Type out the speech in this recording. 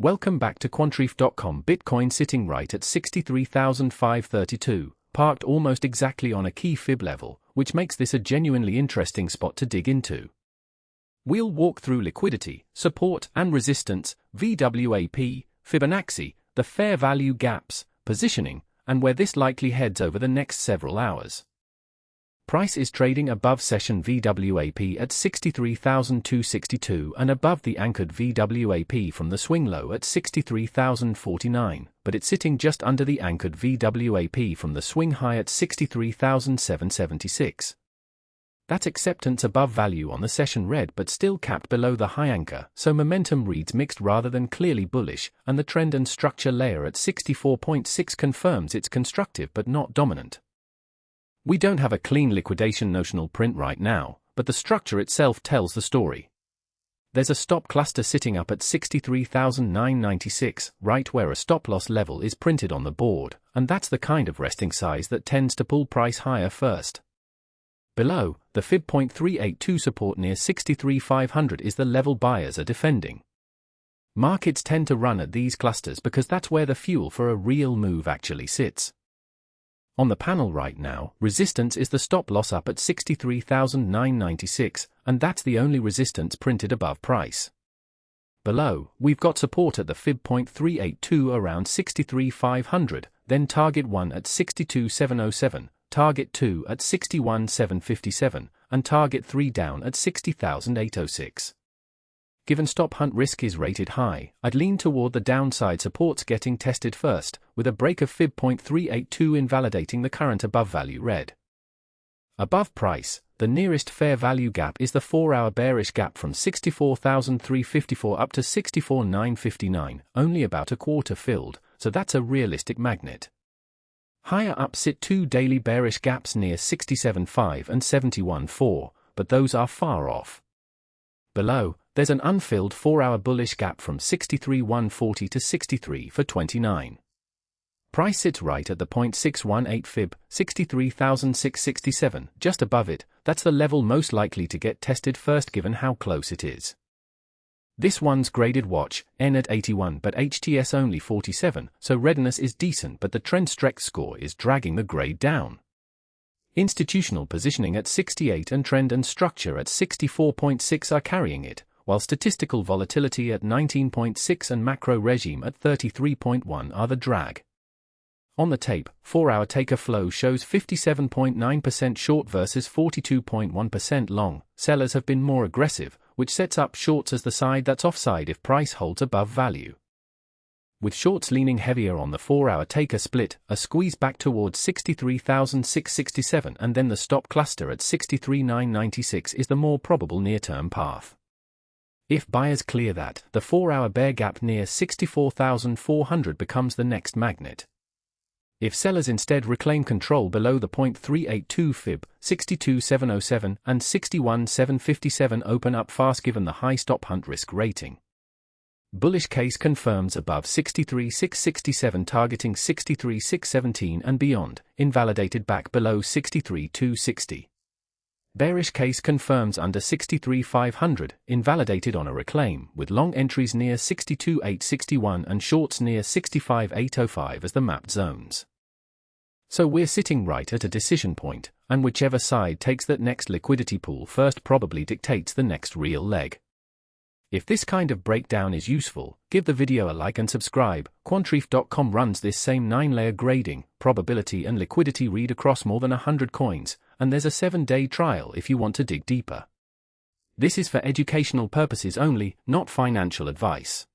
Welcome back to Quantreef.com. Bitcoin sitting right at 63,532, parked almost exactly on a key fib level, which makes this a genuinely interesting spot to dig into. We'll walk through liquidity, support and resistance, VWAP, Fibonacci, the fair value gaps, positioning, and where this likely heads over the next several hours. Price is trading above session VWAP at 63,262 and above the anchored VWAP from the swing low at 63,049, but it's sitting just under the anchored VWAP from the swing high at 63,776. That's acceptance above value on the session red but still capped below the high anchor, so momentum reads mixed rather than clearly bullish, and the trend and structure layer at 64.6 confirms it's constructive but not dominant. We don't have a clean liquidation notional print right now, but the structure itself tells the story. There's a stop cluster sitting up at 63,996, right where a stop loss level is printed on the board, and that's the kind of resting size that tends to pull price higher first. Below, the Fib .382 support near 63,500 is the level buyers are defending. Markets tend to run at these clusters because that's where the fuel for a real move actually sits. On the panel right now, resistance is the stop loss up at 63,996, and that's the only resistance printed above price. Below, we've got support at the Fib .382 around 63,500, then target 1 at 62,707, target 2 at 61,757, and target 3 down at 60,806. Given stop hunt risk is rated high, I'd lean toward the downside supports getting tested first, with a break of Fib .382 invalidating the current above value red. Above price, the nearest fair value gap is the 4-hour bearish gap from 64,354 up to 64,959, only about a quarter filled, so that's a realistic magnet. Higher up sit two daily bearish gaps near 67.5 and 71.4, but those are far off. Below, there's an unfilled 4-hour bullish gap from 63,140 to 63,429. Price sits right at the 0.618 fib, 63,667, just above it. That's the level most likely to get tested first given how close it is. This one's graded watch, N at 81 but HTS only 47, so readiness is decent but the trend stretch score is dragging the grade down. Institutional positioning at 68 and trend and structure at 64.6 are carrying it, while statistical volatility at 19.6 and macro regime at 33.1 are the drag. On the tape, 4-hour taker flow shows 57.9% short versus 42.1% long. Sellers have been more aggressive, which sets up shorts as the side that's offside if price holds above value. With shorts leaning heavier on the 4-hour taker split, a squeeze back towards 63,667 and then the stop cluster at 63,996 is the more probable near-term path. If buyers clear that, the 4-hour bear gap near 64,400 becomes the next magnet. If sellers instead reclaim control below the 0.382 fib, 62,707 and 61,757 open up fast given the high stop hunt risk rating. Bullish case confirms above 63,667 targeting 63,617 and beyond, invalidated back below 63,260. Bearish case confirms under 63,500, invalidated on a reclaim, with long entries near 62,861 and shorts near 65,805 as the mapped zones. So we're sitting right at a decision point, and whichever side takes that next liquidity pool first probably dictates the next real leg. If this kind of breakdown is useful, give the video a like and subscribe. Quantreef.com runs this same 9-layer grading, probability and liquidity read across more than 100 coins, and there's a 7-day trial if you want to dig deeper. This is for educational purposes only, not financial advice.